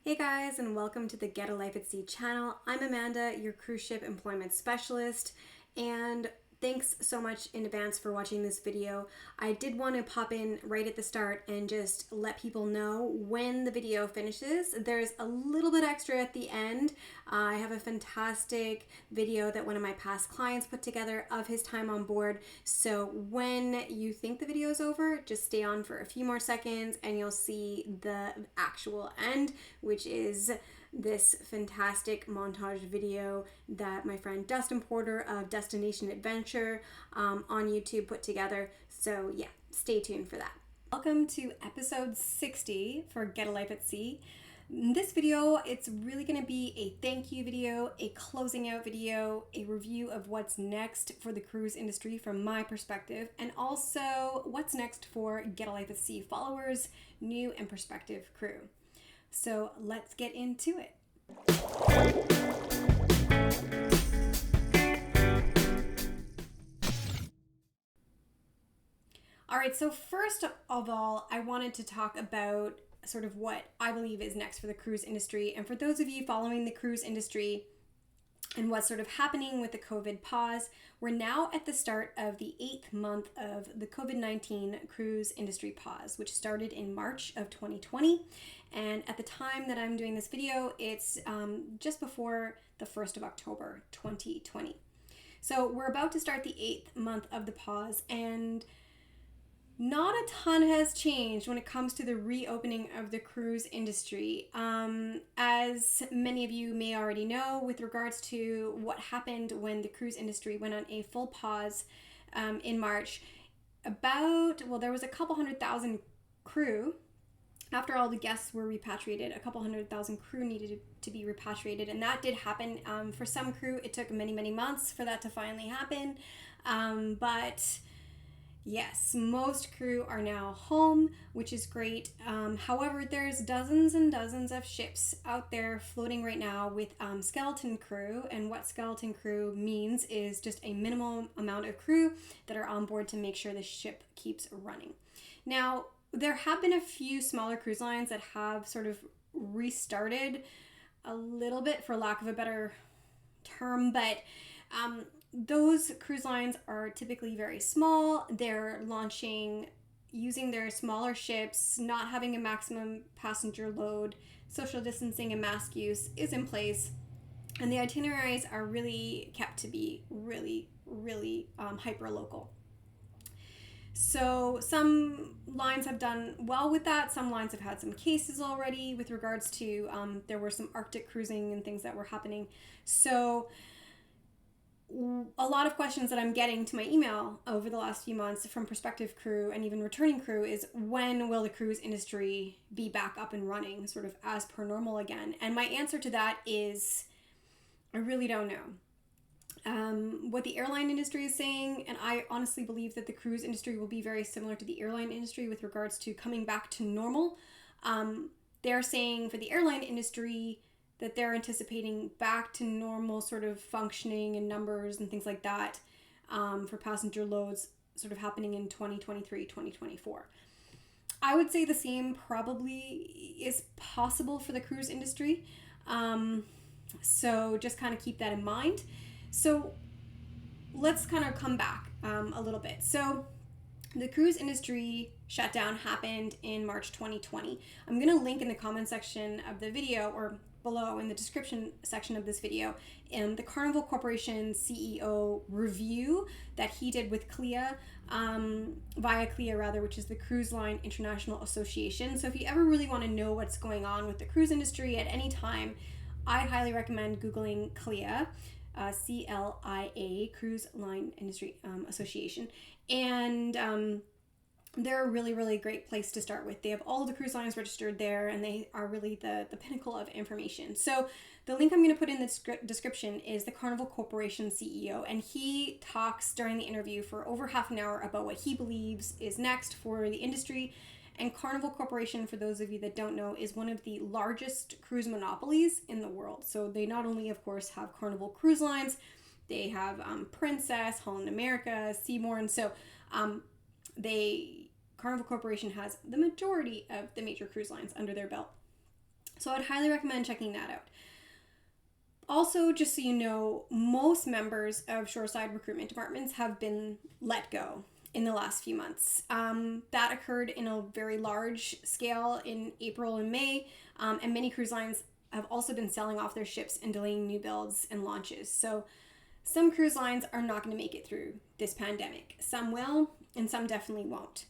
Hey guys, and welcome to the Get a Life at Sea channel. I'm Amanda, your cruise ship employment specialist, and thanks so much in advance for watching this video. I did want to pop in right at the start and just let people know when the video finishes. There's a little bit extra at the end. I have a fantastic video that one of my past clients put together of his time on board. So when you think the video is over, just stay on for a few more seconds and you'll see the actual end, which is this fantastic montage video that my friend Dustin Porter of Destination Adventure on YouTube put together. So yeah, stay tuned for that. Welcome to episode 60 for Get a Life at Sea. In this video, it's really going to be a thank you video, a closing out video, a review of what's next for the cruise industry from my perspective, and also what's next for Get a Life at Sea followers, new and prospective crew. So let's get into it. All right, so first of all, I wanted to talk about sort of what I believe is next for the cruise industry. And for those of you following the cruise industry and what's sort of happening with the COVID pause, we're now at the start of the 8th month of the COVID-19 cruise industry pause, which started in March of 2020. And at the time that I'm doing this video, it's just before the 1st of October, 2020. So we're about to start the 8th month of the pause, and not a ton has changed when it comes to the reopening of the cruise industry. As many of you may already know, with regards to what happened when the cruise industry went on a full pause in March, there was a couple 100,000 crew. After all the guests were repatriated, a couple 100,000 crew needed to be repatriated, and that did happen. For some crew, it took many, many months for that to finally happen. But yes, most crew are now home, which is great. However, there's dozens and dozens of ships out there floating right now with skeleton crew, and what skeleton crew means is just a minimum amount of crew that are on board to make sure the ship keeps running. Now, there have been a few smaller cruise lines that have sort of restarted a little bit, for lack of a better term, but those cruise lines are typically very small. They're launching using their smaller ships, not having a maximum passenger load, social distancing and mask use is in place, and the itineraries are really kept to be really hyper local. So some lines have done well with that. Some lines have had some cases already with regards to, there were some Arctic cruising and things that were happening. So a lot of questions that I'm getting to my email over the last few months from prospective crew and even returning crew is, when will the cruise industry be back up and running sort of as per normal again? And my answer to that is, I really don't know. What the airline industry is saying, and I honestly believe that the cruise industry will be very similar to the airline industry with regards to coming back to normal. They're saying for the airline industry that they're anticipating back to normal sort of functioning and numbers and things like that for passenger loads sort of happening in 2023, 2024. I would say the same probably is possible for the cruise industry. So just kind of keep that in mind. So let's kind of come back a little bit. So the cruise industry shutdown happened in March 2020. I'm going to link in the comment section of the video, or below in the description section of this video, the Carnival Corporation CEO review that he did with CLIA, via CLIA rather, which is the Cruise Line International Association. So if you ever really want to know what's going on with the cruise industry at any time, I highly recommend Googling CLIA. CLIA, Cruise Line Industry Association, and they're a really great place to start with. They have all the cruise lines registered there, and they are really the pinnacle of information. So the link I'm going to put in the description is the Carnival Corporation CEO, and he talks during the interview for over half an hour about what he believes is next for the industry. And Carnival Corporation, for those of you that don't know, is one of the largest cruise monopolies in the world. So they not only, of course, have Carnival Cruise Lines, they have Princess, Holland America, Seymour, and so Carnival Corporation has the majority of the major cruise lines under their belt. So I'd highly recommend checking that out. Also, just so you know, most members of shoreside recruitment departments have been let go in the last few months. That occurred in a very large scale in April and May, and many cruise lines have also been selling off their ships and delaying new builds and launches. So some cruise lines are not going to make it through this pandemic. Some will, and some definitely won't.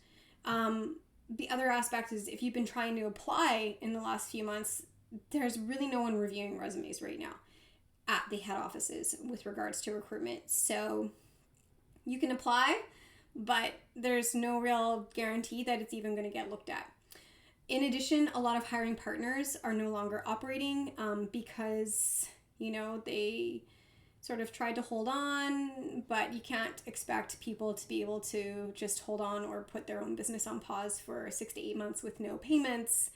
The other aspect is if you've been trying to apply in the last few months, there's really no one reviewing resumes right now at the head offices with regards to recruitment. So you can apply, but there's no real guarantee that it's even going to get looked at. In addition, a lot of hiring partners are no longer operating because, they sort of tried to hold on, but you can't expect people to be able to just hold on or put their own business on pause for 6 to 8 months with no payments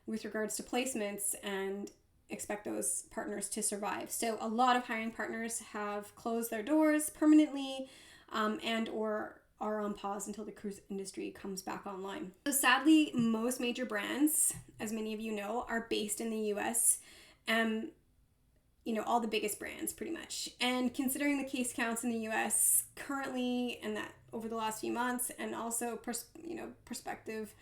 with regards to placements and expect those partners to survive. So a lot of hiring partners have closed their doors permanently and or are on pause until the cruise industry comes back online. So sadly, most major brands, as many of you know, are based in the US, all the biggest brands pretty much. And considering the case counts in the US currently and that over the last few months, and also prospective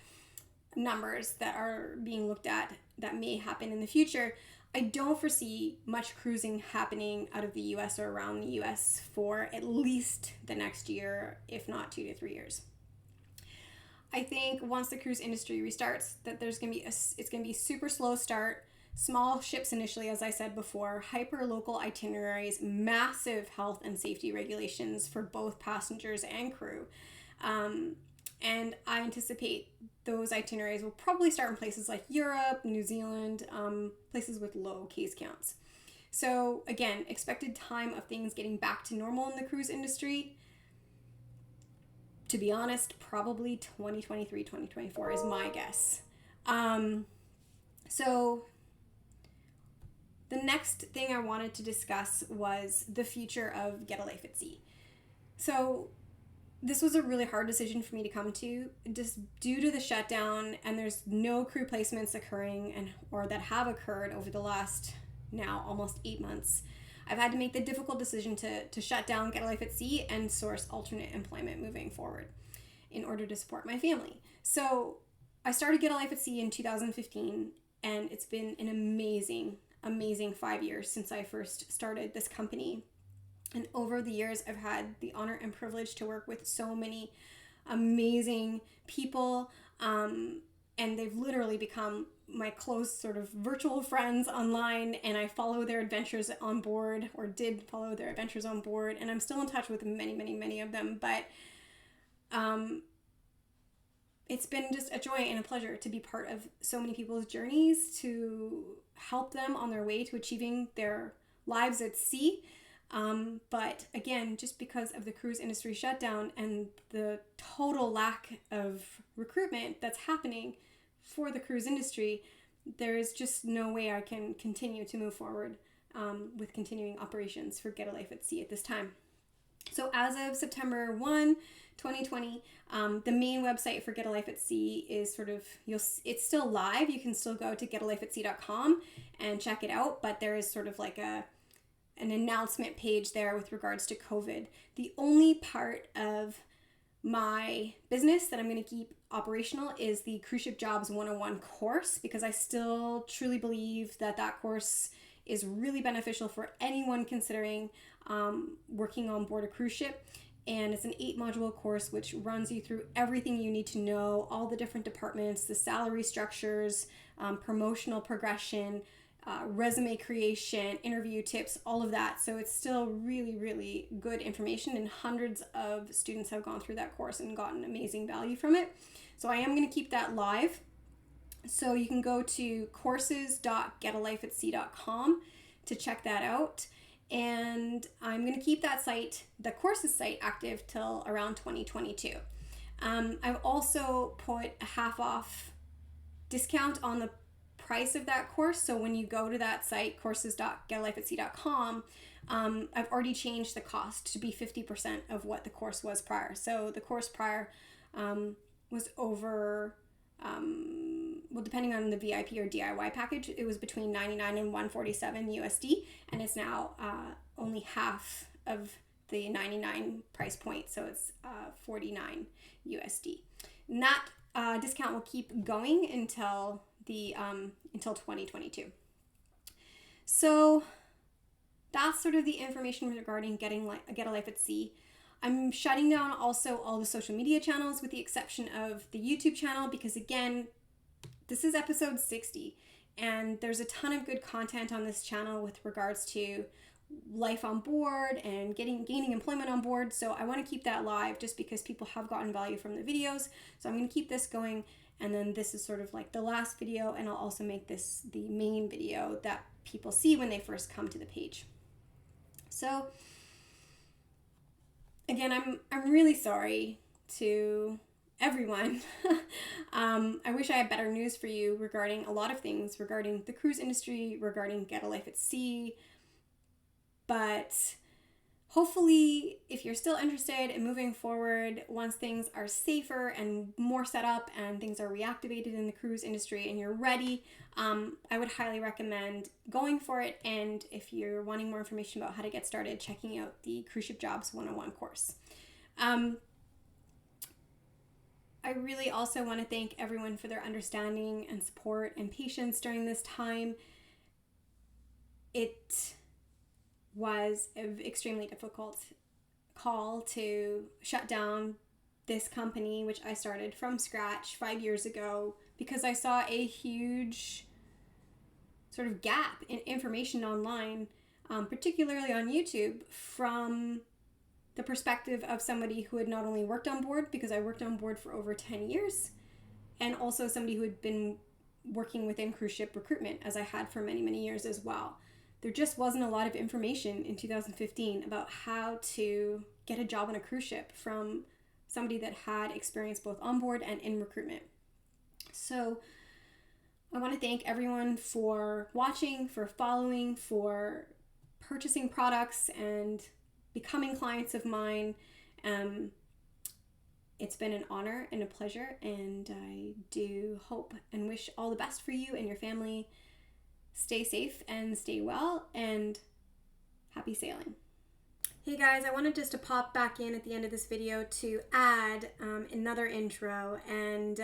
numbers that are being looked at that may happen in the future, I don't foresee much cruising happening out of the US or around the US for at least the next year, if not 2 to 3 years. I think once the cruise industry restarts, that it's going to be super slow start, small ships initially, as I said before, hyper local itineraries, massive health and safety regulations for both passengers and crew. And I anticipate those itineraries will probably start in places like Europe, New Zealand, places with low case counts. So again, expected time of things getting back to normal in the cruise industry, to be honest, probably 2023, 2024 is my guess. So the next thing I wanted to discuss was the future of Get a Life at Sea. So this was a really hard decision for me to come to, just due to the shutdown, and there's no crew placements occurring or that have occurred over the last now almost 8 months. I've had to make the difficult decision to shut down Get a Life at Sea and source alternate employment moving forward in order to support my family. So I started Get a Life at Sea in 2015, and it's been an amazing 5 years since I first started this company. And over the years, I've had the honor and privilege to work with so many amazing people, and they've literally become my close sort of virtual friends online, and I follow their adventures on board, or did follow their adventures on board, and I'm still in touch with many of them, but it's been just a joy and a pleasure to be part of so many people's journeys, to help them on their way to achieving their lives at sea. But again, just because of the cruise industry shutdown and the total lack of recruitment that's happening for the cruise industry, there is just no way I can continue to move forward with continuing operations for Get a Life at Sea at this time. So as of September 1, 2020, the main website for Get a Life at Sea is it's still live. You can still go to getalifeatsea.com and check it out, but there is sort of like an announcement page there with regards to COVID. The only part of my business that I'm going to keep operational is the Cruise Ship Jobs 101 course, because I still truly believe that course is really beneficial for anyone considering working on board a cruise ship. And it's an 8-module course which runs you through everything you need to know, all the different departments, the salary structures, promotional progression, resume creation, interview tips, all of that. So it's still really, really good information, and hundreds of students have gone through that course and gotten amazing value from it. So I am going to keep that live. So you can go to courses.getalifeatsea.com to check that out. And I'm going to keep that site, the courses site, active till around 2022. I've also put a half off discount on the price of that course. So when you go to that site, courses.getalifeatsea.com, I've already changed the cost to be 50% of what the course was prior. So the course prior was over depending on the VIP or DIY package, it was between 99 and 147 USD, and it's now only half of the 99 price point, so it's 49 USD. And that discount will keep going until 2022. So that's sort of the information regarding Get a Life at Sea. I'm shutting down also all the social media channels with the exception of the YouTube channel, because again, this is episode 60 and there's a ton of good content on this channel with regards to life on board and gaining employment on board. So I want to keep that live just because people have gotten value from the videos. So I'm going to keep this going, and then this is sort of like the last video, and I'll also make this the main video that people see when they first come to the page. So again, I'm really sorry to everyone. I wish I had better news for you regarding a lot of things, regarding the cruise industry, regarding Get a Life at Sea. But hopefully, if you're still interested in moving forward, once things are safer and more set up and things are reactivated in the cruise industry and you're ready, I would highly recommend going for it. And if you're wanting more information about how to get started, checking out the Cruise Ship Jobs 101 course. I really also want to thank everyone for their understanding and support and patience during this time. It was an extremely difficult call to shut down this company, which I started from scratch 5 years ago, because I saw a huge sort of gap in information online, particularly on YouTube, from the perspective of somebody who had not only worked on board, because I worked on board for over 10 years, and also somebody who had been working within cruise ship recruitment, as I had for many, many years as well. There just wasn't a lot of information in 2015 about how to get a job on a cruise ship from somebody that had experience both on board and in recruitment. So I want to thank everyone for watching, for following, for purchasing products and becoming clients of mine. It's been an honor and a pleasure, and I do hope and wish all the best for you and your family. Stay safe and stay well, and happy sailing. Hey guys, I wanted just to pop back in at the end of this video to add another intro and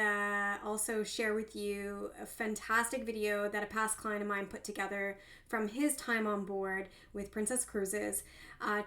also share with you a fantastic video that a past client of mine put together from his time on board with Princess Cruises.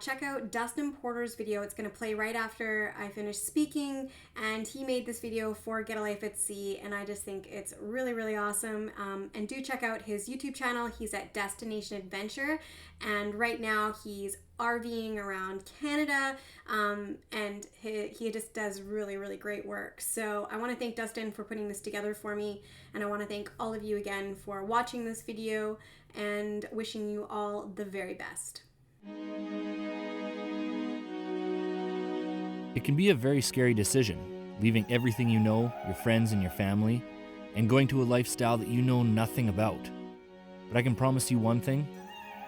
Check out Dustin Porter's video. It's going to play right after I finish speaking, and he made this video for Get a Life at Sea, and I just think it's really, really awesome. And do check out his YouTube channel. He's at Destination Adventure, and right now he's RVing around Canada, and he just does really, really great work. So I want to thank Dustin for putting this together for me, and I want to thank all of you again for watching this video and wishing you all the very best. It can be a very scary decision, leaving everything you know, your friends and your family, and going to a lifestyle that you know nothing about. But I can promise you one thing,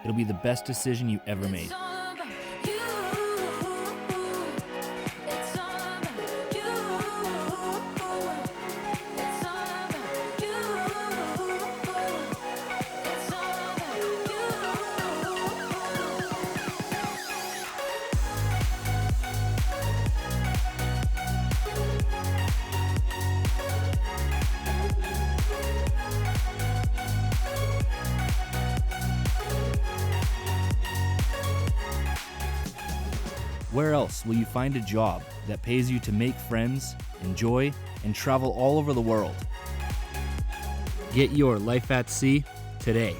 it'll be the best decision you ever made. Where else will you find a job that pays you to make friends, enjoy, and travel all over the world? Get your life at sea today.